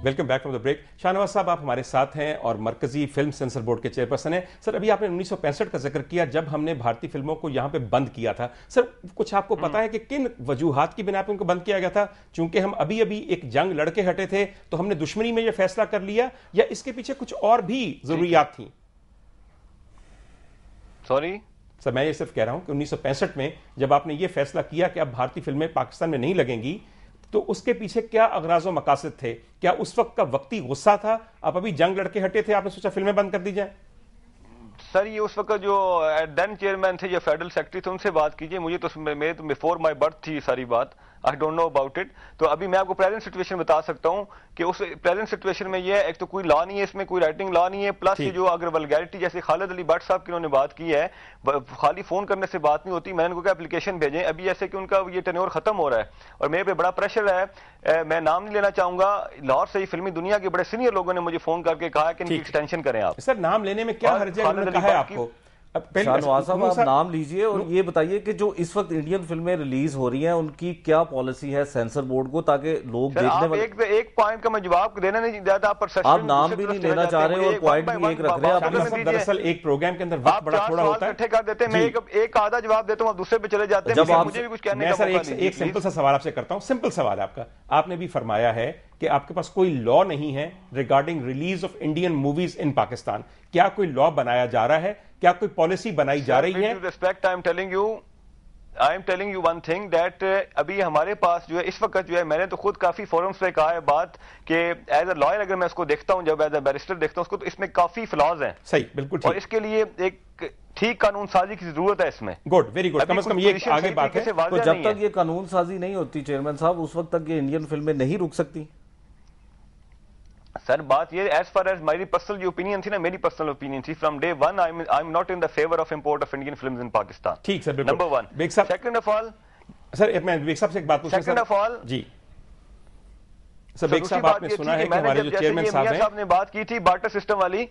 Welcome back from the break. Shahnawaz साहब, आप हमारे साथ हैं और मरकजी फिल्म सेंसर बोर्ड के चेयरपर्सन हैं। सर, अभी आपने 1965 का जिक्र किया जब हमने भारतीय फिल्मों को यहाँ पे बंद किया था। सर, कुछ आपको पता है कि किन वजूहात की बिना पे उनको बंद किया गया था? चूंकि हम अभी अभी एक जंग लड़के हटे थे तो हमने दुश्मनी में यह फैसला कर लिया, या इसके पीछे कुछ और भी जरूरियात थी? सॉरी सर, मैं ये सिर्फ कह रहा हूं कि 1965 में जब आपने ये फैसला किया कि अब भारतीय फिल्में पाकिस्तान में नहीं लगेंगी, तो उसके पीछे क्या अगराज व मकासद थे? क्या उस वक्त का वक्ती गुस्सा था? आप अभी जंग लड़के हटे थे, आपने सोचा फिल्में बंद कर दी जाए? सर, ये उस वक्त जो देन चेयरमैन थे या फेडरल सेक्रेटरी थे, उनसे बात कीजिए। मुझे तो मेरे तो बिफोर माय बर्थ थी सारी बात, I don't know about it. तो अभी मैं आपको प्रेजेंट सिचुएशन बता सकता हूं कि उस प्रेजेंट सिचुएशन में ये एक तो कोई लॉ नहीं है, इसमें कोई राइटिंग लॉ नहीं है, प्लस ये जो अगर वल्गैरिटी जैसे खालिद अली भट्ट साहब की उन्होंने बात की है, खाली फोन करने से बात नहीं होती। मैंने उनको कहा एप्लीकेशन भेजें, अभी जैसे कि उनका ये टेन्योर खत्म हो रहा है और मेरे पे बड़ा प्रेशर है। मैं नाम नहीं लेना चाहूंगा, लाहौर से ही फिल्मी दुनिया के बड़े सीनियर लोगों ने मुझे फोन करके कहा कि इनकी एक्सटेंशन करें आप। सर, नाम लेने में क्या हर्ज है? उन्होंने कहा है आपको? शाहनवाज साहब, आप नाम लीजिए और ये बताइए कि जो इस वक्त इंडियन फिल्में रिलीज हो रही हैं उनकी क्या पॉलिसी है सेंसर बोर्ड को, ताकि लोग देखने वाले। एक पॉइंट का मैं जवाब देना नहीं चाहता, आप नाम भी नहीं लेना चाह रहे और पॉइंट भी एक रख रहे हैं आप। दरअसल एक प्रोग्राम के अंदर वक्त बड़ा थोड़ा होता है, इकट्ठे कर देते हैं। मैं एक आधा जवाब देता हूं, आप दूसरे पे चले जाते हैं। मुझे भी कुछ कहने का मौका नहीं। एक सिंपल सा सवाल आपसे करता हूं, सिंपल सवाल आपका। आपने भी फरमाया है कि आपके पास कोई लॉ नहीं है regarding release of Indian movies इन पाकिस्तान। क्या कोई लॉ बनाया जा रहा है? क्या कोई पॉलिसी बनाई जा रही है? Respect, I am telling you one thing that अभी हमारे पास जो है इस वक्त जो है, मैंने तो खुद काफी फोरम्स पे कहा है बात कि एज अ लॉयर अगर मैं उसको देखता हूं, जब एज अ बैरिस्टर देखता हूं उसको, तो इसमें काफी फ्लॉज हैं। सही, बिल्कुल ठीक। और इसके लिए एक ठीक कानून साजी की जरूरत है इसमें। Good, very good. कम से कम ये आगे बात है। तो जब तक ये कानून साजी नहीं होती चेयरमैन साहब, उस वक्त तक ये इंडियन फिल्में नहीं रुक सकती। सर, बात ये एज फार एज मेरी पर्सनल जो ओपिनियन थी ना, मेरी पर्सनल ओपिनियन थी from day one, I am not in the favour of import of Indian films in Pakistan. ठीक सर, बिल्कुल। Number one. Second of all sir, मैं बेग साहब से एक बात पूछूं। सेकंड ऑफ ऑल जी सर, बेग साहब, आपने सुना है कि हमारे जो चेयरमैन साहब ने बात की थी बार्टर सिस्टम वाली,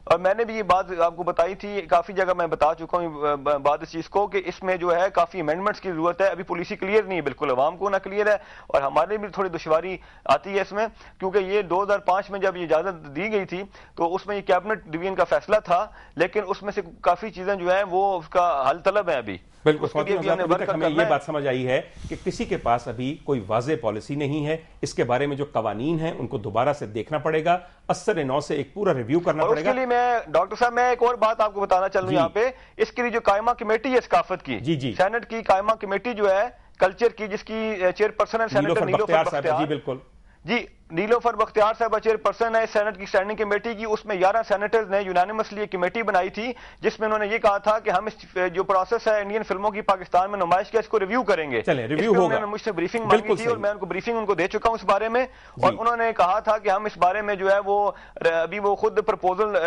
और मैंने भी ये बात आपको बताई थी, काफी जगह मैं बता चुका हूँ बात इस चीज को कि इसमें जो है काफी अमेंडमेंट्स की जरूरत है। अभी पॉलिसी क्लियर नहीं है, बिल्कुल अवाम को ना क्लियर है, और हमारे भी थोड़ी दुश्वारी आती है इसमें, क्योंकि ये 2005 में जब ये इजाजत दी गई थी तो उसमें ये कैबिनेट डिवीजन का फैसला था, लेकिन उसमें से काफी चीजें जो है वो उसका हल तलब है अभी। बिल्कुल, अभी तक हमें ये बात समझ आई है कि किसी के पास अभी कोई वाज़ेह पॉलिसी नहीं है। इसके बारे में जो कवानीन हैं उनको दोबारा से देखना पड़ेगा, असर नौ से एक पूरा रिव्यू करना पड़ेगा। उसके लिए मैं डॉक्टर साहब, मैं एक और बात आपको बताना चलूं यहाँ पे, इसके लिए जो कायमा कमेटी है सकाफत की, जी सेनेट की कायमा कमेटी जो है कल्चर की, जिसकी चेयरपर्सन है सेनेटर नीलोफर बख्तियार। जी बिल्कुल जी, नीलोफर बख्तियार साहब चेयरपर्सन है सेनेट की स्टैंडिंग कमेटी की। उसमें 11 सेनेटर्स ने यूनानिमसली एक कमेटी बनाई थी जिसमें उन्होंने ये कहा था कि हम इस जो प्रोसेस है इंडियन फिल्मों की पाकिस्तान में नुमाइश का, इसको रिव्यू करेंगे। चलें, रिव्यू होगा। उन्होंने मुझसे ब्रीफिंग मांगी थी और मैं उनको ब्रीफिंग उनको दे चुका हूं इस बारे में, और उन्होंने कहा था कि हम इस बारे में जो है वो अभी वो खुद प्रपोजल,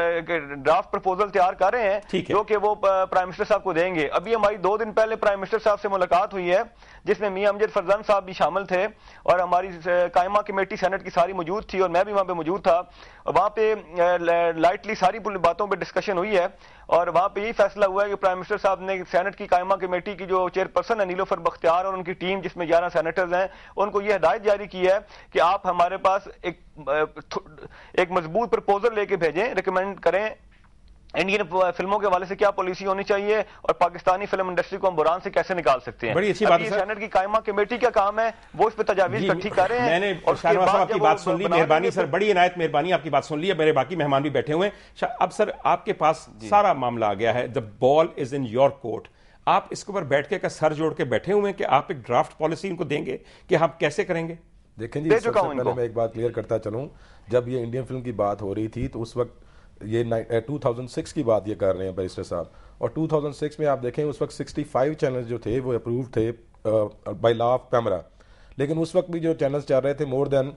ड्राफ्ट प्रपोजल तैयार कर रहे हैं जो कि वो प्राइम मिनिस्टर साहब को देंगे। अभी हमारी 2 दिन पहले प्राइम मिनिस्टर साहब से मुलाकात हुई है जिसमें मियां अमजद फरजान साहब भी शामिल थे, और हमारी कायमा कमेटी सेनेट की सारी मौजूद थी और मैं भी वहां पे मौजूद था। वहां पे लाइटली सारी बातों पे डिस्कशन हुई है, और वहां पे यही फैसला हुआ है कि प्राइम मिनिस्टर साहब ने सेनेट की कायमा कमेटी की जो चेयरपर्सन है नीलोफर बख्तियार और उनकी टीम जिसमें 11 सेनेटर्स हैं, उनको ये हिदायत जारी की है कि आप हमारे पास एक मजबूत प्रपोजल लेके भेजें, रिकमेंड करें इंडियन फिल्मों के हवाले से क्या पॉलिसी होनी चाहिए और पाकिस्तानी फिल्म इंडस्ट्री को हम बुरान से कैसे निकाल सकते हैं। बड़ी अच्छी बात है सर। सेनेट की कायमा कमेटी का काम है, वो इस पे तजावीज इकट्ठी कर रहे हैं। मैंने शाहनवाज साहब आपकी बात सुन ली, मेहरबानी सर, बड़ी इनायत, मेहरबानी, आपकी बात सुन ली है। मेरे बाकी मेहमान भी बैठे हुए हैं। अब सर, आपके पास सारा मामला आ गया है, the ball is in your court. आप इसके ऊपर बैठ के सर जोड़ के बैठे हुए हैं कि आप एक ड्राफ्ट पॉलिसी इनको देंगे कि हम कैसे करेंगे? देखें जी, सबसे पहले मैं एक बात क्लियर करता चलूं, जब ये इंडियन फिल्म की बात हो रही थी तो उस वक्त ये 2006 की बात ये कर रहे हैं बैरिस्टर साहब, और 2006 में आप देखें उस वक्त 65 चैनल्स जो थे वो अप्रूव थे बाय लॉ ऑफ कैमरा, लेकिन उस वक्त भी जो चैनल्स चल रहे थे मोर देन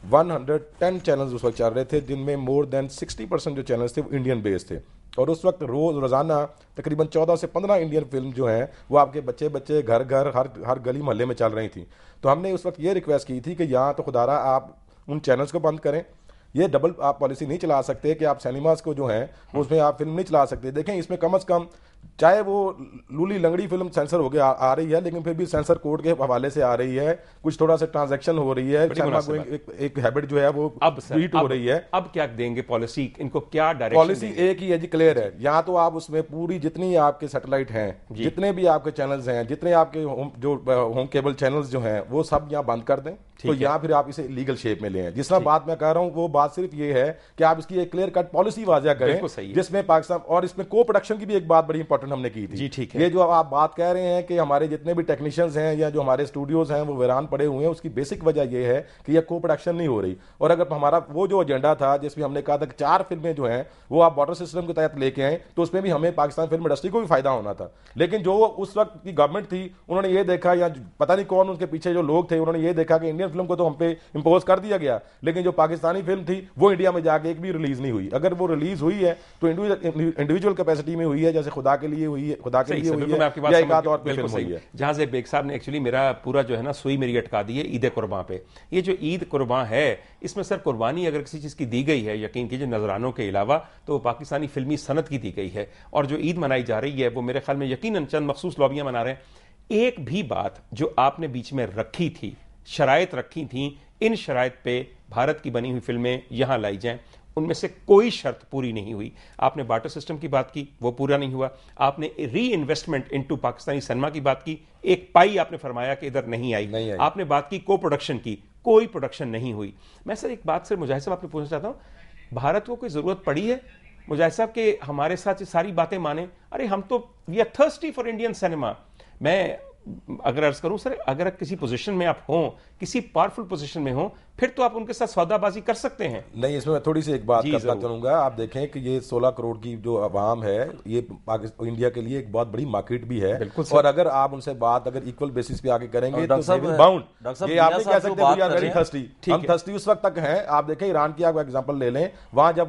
110 चैनल्स उस वक्त चल रहे थे, जिनमें मोर देन 60% जो चैनल्स थे वो इंडियन बेस्ड थे, और उस वक्त रोज़ाना तकरीबन 14 से 15 इंडियन फिल्म जो हैं वो आपके बच्चे घर घर हर गली मोहल्ले में चल रही थी। तो हमने उस वक्त ये रिक्वेस्ट की थी कि यहाँ तो खुदारा आप उन चैनल्स को बंद करें, ये डबल आप पॉलिसी नहीं चला सकते कि आप सिनेमास को जो है उसमें आप फिल्म नहीं चला सकते। देखें, इसमें कम से कम چاہے وہ لولی لنگڑی فلم سینسر ہو گیا آ رہی ہے لیکن پھر بھی سینسر کوڈ کے حوالے سے آ رہی ہے, کچھ تھوڑا سا ٹرانزیکشن ہو رہی ہے, ایک ہیبٹ جو ہے وہ ٹویٹ ہو رہی ہے. اب کیا دیں گے پالیسی, ان کو کیا ڈائریکشن؟ پالیسی ایک ہی ہے جی, کلیئر ہے. یا تو آپ اس میں پوری جتنی آپ کے سیٹلائٹ ہیں, جتنے بھی آپ کے چینلز ہیں, جتنے آپ کے جو ہوم کیبل چینلز جو ہیں وہ سب یہاں بند کر دیں, تو یا پھر آپ اسے لیگل شیپ میں لیں. جس طرح بات میں کہہ رہا ہوں وہ بات صرف یہ ہے کہ آپ اس کی ایک کلیئر کٹ پالیسی واضح کریں جس میں پاکستان, اور اس میں کو پروڈکشن کی بھی ایک بات بڑی امپورٹنٹ ہم نے کی تھی. یہ جو آپ بات کہہ رہے ہیں کہ ہمارے جتنے بھی ٹیکنیشینز ہیں یا جو ہمارے اسٹوڈیوز ہیں وہ ویران پڑے ہوئے ہیں, اس کی بیسک وجہ یہ ہے کہ یہ کو پروڈکشن نہیں ہو رہی. اور اگر ہمارا وہ جو ایجنڈا تھا جس میں ہم نے کہا تھا کہ 4 فلمیں جو ہیں وہ آپ واٹر سسٹم کے تحت لے کے آئیں, تو اس میں بھی ہمیں پاکستان فلم انڈسٹری کو بھی فائدہ ہونا تھا. لیکن جو اس وقت کی گورنمنٹ تھی انہوں نے یہ دیکھا, یا پتہ نہیں کون ان کے پیچھے جو لوگ تھے, انہوں نے یہ دیکھا کہ انڈین فلم کو تو ہم پہ امپوز کر دیا گیا, لیکن جو پاکستانی فلم تھی وہ انڈیا میں جا کے ایک بھی ریلیز نہیں ہوئی. اگر وہ ریلیز ہوئی ہے تو انڈیویجول کیپیسٹی میں ہوئی ہے, جیسے خدا کے لیے ہوئی ہے, خدا کے لیے ہوئی ہے, یا ایک آدھ اور پہ فلم ہوئی ہے. جہاں سے بیگ صاحب نے ایکچولی میرا پورا جو ہے نا سوئی میری اٹکا دی ہے عید قرباں پہ. یہ جو عید قرباں ہے اس میں سر قربانی اگر کسی چیز کی دی گئی ہے, یقین کیجیے نذرانوں کے علاوہ, تو وہ پاکستانی فلمی صنعت کی دی گئی ہے. اور جو عید منائی جا رہی ہے وہ میرے خیال میں یقیناً چند مخصوص لابیاں منا رہے ہیں. ایک بھی بات جو آپ نے بیچ میں رکھی تھی, شرائط رکھی تھیں, ان شرائط پہ بھارت کی بنی ہوئی فلمیں یہاں لائی جائیں, ان میں سے کوئی شرط پوری نہیں ہوئی. آپ نے بارٹر سسٹم کی بات کی, وہ پورا نہیں ہوا. آپ نے ری انویسٹمنٹ انٹو پاکستانی سنیما کی بات کی, ایک پائی آپ نے فرمایا کہ ادھر نہیں آئی. آپ نے بات کی کو پروڈکشن کی, کوئی پروڈکشن نہیں ہوئی. میں سر ایک بات سے مجاہد صاحب آپ نے پوچھنا چاہتا ہوں, بھارت کو کوئی ضرورت پڑی ہے مجاہد صاحب کہ ہمارے ساتھ یہ ساری باتیں مانیں؟ ارے ہم تو we are thirsty for Indian cinema. میں اگر عرض کروں سر, اگر کسی پوزیشن میں آپ ہوں, کسی پاورفل پوزیشن میں ہوں, پھر تو آپ ان کے ساتھ سودا بازی کر سکتے ہیں. نہیں, اس میں تھوڑی سی ایک بات کرنا چاہوں گا. آپ دیکھیں کہ یہ 16 کروڑ کی جو عوام ہے یہ انڈیا کے لیے ایک بہت بڑی مارکیٹ بھی ہے, اور اگر آپ ان سے بات اگر ایکول بیسس پہ آگے کریں گے تو باؤنڈ, یہ آپ نہیں کہہ سکتے وی آر ویری تھرسٹی. ہم تھرسٹی اس وقت تک ہیں. آپ دیکھیں ایران کی آپ ایگزامپل لے لیں, وہاں جب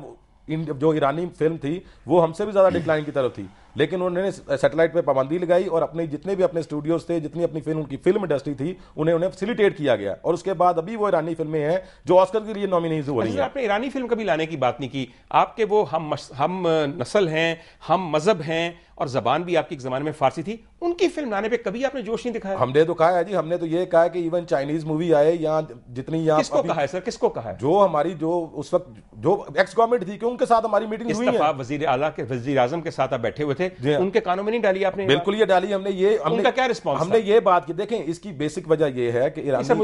جو ایرانی فلم تھی وہ ہم سے بھی زیادہ ڈکلائن کی طرف تھی, لیکن انہوں نے سیٹلائٹ پہ پابندی لگائی اور اپنے جتنے بھی اپنے اسٹوڈیوز تھے, جتنی اپنی فلم کی فلم انڈسٹری تھی, انہیں فیسیلیٹیٹ کیا گیا. اور اس کے بعد ابھی وہ ایرانی فلمیں ہیں جو آسکر کے لیے نامینیز ہو رہی ہیں. آپ نے ایرانی فلم کبھی لانے کی بات نہیں کی. آپ کے وہ ہم نسل ہیں, ہم مذہب ہیں, اور زبان بھی آپ کی ایک زمانے میں فارسی تھی, ان کی فلم لانے پہ کبھی آپ نے جوش نہیں دکھایا. ہم نے تو کہا ہے جی, ہم نے تو یہ کہا کہ ایون چائنیز مووی آئے یا جتنی, کس کو کہا ہے سر, کس کو کہا ہے؟ جو ہماری جو اس وقت جو ایکس گورنمنٹ تھی کہ ان کے ساتھ ہماری میٹنگ ہوئی ہے. وزیر اعلیٰ کے وزیر اعظم کے ساتھ آپ بیٹھے ہوئے تھے, ان کے کانوں میں نہیں ڈالی آپ نے؟ بالکل یہ ڈالی ہم نے. یہ ان کا کیا رسپانس؟ ہم نے یہ بات کی. دیکھیں اس کی بیسک وجہ یہ ہے کہ ایرانی فلم,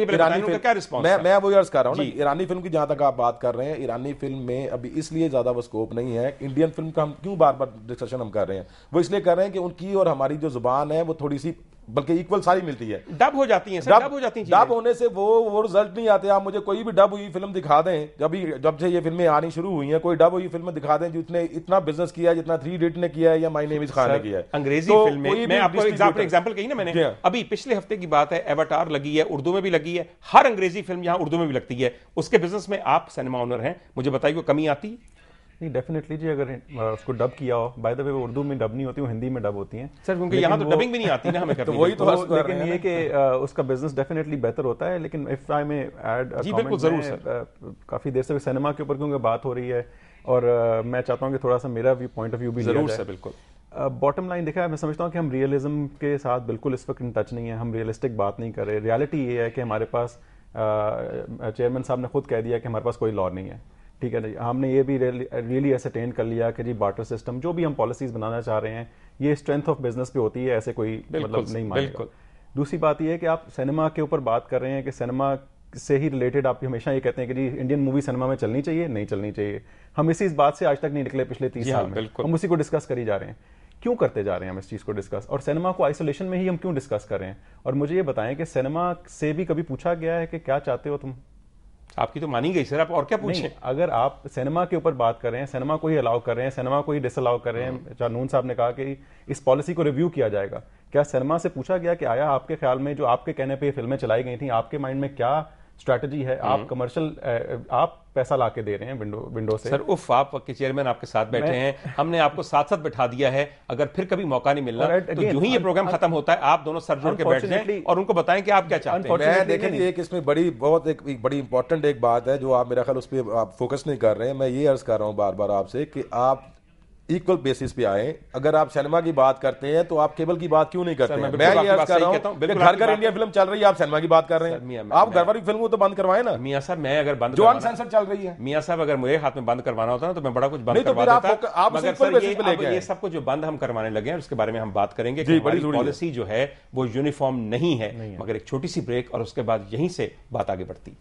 میں وہی عرض کر رہا ہوں نا, ایرانی فلم کی جہاں تک آپ بات کر رہے ہیں, ایرانی فلم میں ابھی اس لیے زیادہ وہ اسکوپ نہیں ہے. انڈین فلم کا ہم کیوں بار بار ڈسکشن ہم کر رہے ہیں, وہ اس لیے کر رہے ہیں کہ ان کی اور ہماری جو زبان ہے وہ تھوڑی سی بلکہ ایکول ساری ملتی ہے. ڈب ہو جاتی ہیں سر, ڈب ہو جاتی ہیں. ڈب ہونے سے وہ رزلٹ نہیں آتے. آپ مجھے کوئی بھی ڈب ہوئی فلم دکھا دیں, جب سے یہ فلمیں آنی شروع ہوئی ہیں, کوئی ڈب ہوئی فلم دکھا دیں جتنے اتنا بزنس کیا ہے جتنا 3 ایڈیٹ نے کیا ہے یا مائی نیم از خان نے کیا ہے. انگریزی فلم میں میں آپ کو ایگزامپل کہی نا میں نے, ابھی پچھلے ہفتے کی بات ہے, ایواتار لگی ہے, اردو میں بھی لگی ہے. ہر انگریزی فلم یہاں اردو میں بھی لگتی ہے. اس کے بزنس میں آپ سینما اونر ہیں, مجھے بتائیے کوئی کمی آتی ہے؟ نہیں ڈیفینیٹلی جی, اگر اس کو ڈب کیا ہو, بائی دا وے وہ اردو میں ڈب نہیں ہوتی, وہ ہندی میں ڈب ہوتی ہیں سر, کیونکہ یہاں تو ڈبنگ بھی نہیں آتی نا ہمیں کرنی. وہی تو لیکن یہ کہ اس کا بزنس ڈیفینیٹلی بہتر ہوتا ہے. لیکن اف آئی میں ایڈ, جی بالکل ضرور سر, کافی دیر سے سینما کے اوپر کیونکہ بات ہو رہی ہے, اور میں چاہتا ہوں کہ تھوڑا سا میرا پوائنٹ آف ویو بھی ضرور سر. بالکل باٹم لائن دیکھا ہے, میں سمجھتا ہوں کہ ہم ریئلزم کے ساتھ بالکل اس وقت ان ٹچ نہیں ہے, ہم ریئلسٹک بات نہیں کر رہے. ریالٹی یہ ہے کہ ہمارے پاس, چیئرمین صاحب نے خود کہہ دیا کہ ہمارے پاس کوئی لا نہیں ہے. ٹھیک ہے, ہم نے یہ بھی ریئلی ایسرٹین کر لیا کہ جی بارٹر سسٹم جو بھی ہم پالیسیز بنانا چاہ رہے ہیں یہ اسٹرینتھ آف بزنس پہ ہوتی ہے, ایسے کوئی مطلب نہیں مانے گا. دوسری بات یہ ہے کہ آپ سینما کے اوپر بات کر رہے ہیں کہ سینما سے ہی ریلیٹڈ آپ ہمیشہ یہ کہتے ہیں کہ جی انڈین مووی سینما میں چلنی چاہیے, نہیں چلنی چاہیے. ہم اسی اس بات سے آج تک نہیں نکلے پچھلے 30 سال میں, ہم اسی کو ڈسکس کری جا رہے ہیں. کیوں کرتے جا رہے ہیں ہم اس چیز کو ڈسکس, اور سینما کو آئسولیشن میں ہی ہم کیوں ڈسکس کر رہے ہیں؟ اور مجھے یہ بتائیں کہ سینما سے بھی کبھی پوچھا گیا ہے کہ کیا چاہتے ہو تم؟ آپ کی تو مانی گئی سر, آپ اور کیا پوچھیں؟ اگر آپ سینما کے اوپر بات کر رہے ہیں, سینما کو ہی الاؤ کر رہے ہیں, سینما کو ہی ڈس الاؤ کر رہے ہیں, چانون صاحب نے کہا کہ اس پالیسی کو ریویو کیا جائے گا, کیا سینما سے پوچھا گیا کہ آیا آپ کے خیال میں جو آپ کے کہنے پہ یہ فلمیں چلائی گئی تھیں, آپ کے مائنڈ میں کیا اسٹریٹجی ہے؟ آپ کمرشل, آپ پیسہ لا کے دے رہے ہیں ونڈو سے. سر اف, آپ کے چیئرمین آپ کے ساتھ بیٹھے ہیں, ہم نے آپ کو ساتھ ساتھ بٹھا دیا ہے, اگر پھر کبھی موقع نہیں ملنا تو جو ہی یہ پروگرام ختم ہوتا ہے آپ دونوں سر جوڑ کے بیٹھ جائیں اور ان کو بتائیں کہ آپ کیا چاہتے ہیں. میں دیکھیں ایک اس میں بڑی بہت ایک بڑی امپورٹنٹ ایک بات ہے جو آپ میرا خیال اس پہ آپ فوکس نہیں کر رہے ہیں. میں یہ عرض کر رہا ہوں بار بار آپ سے کہ آپ इक्वल बेसिस पे आए। अगर आप सिनेमा की बात करते हैं तो आप केबल की बात क्यों नहीं करते हैं? मैं ये अर्ज कर रहा हूं कि घर घर इंडियन फिल्म चल रही है, आप सिनेमा की बात कर रहे हैं। आप घर वाली फिल्म को तो बंद करवाएं ना। मियां साहब मैं अगर बंद जो अनसेंसर्ड चल रही है, मियां साहब अगर मेरे हाथ में बंद करवाना होता ना तो मैं बड़ा कुछ बंद करवा देता। आप मगर सर ये सब कुछ जो बंद हम करवाने लगे हैं उसके बारे में हम बात करेंगे कि हमारी पॉलिसी जो है वो यूनिफॉर्म नहीं है। मगर एक छोटी सी ब्रेक और उसके बाद यहीं से बात आगे बढ़ती।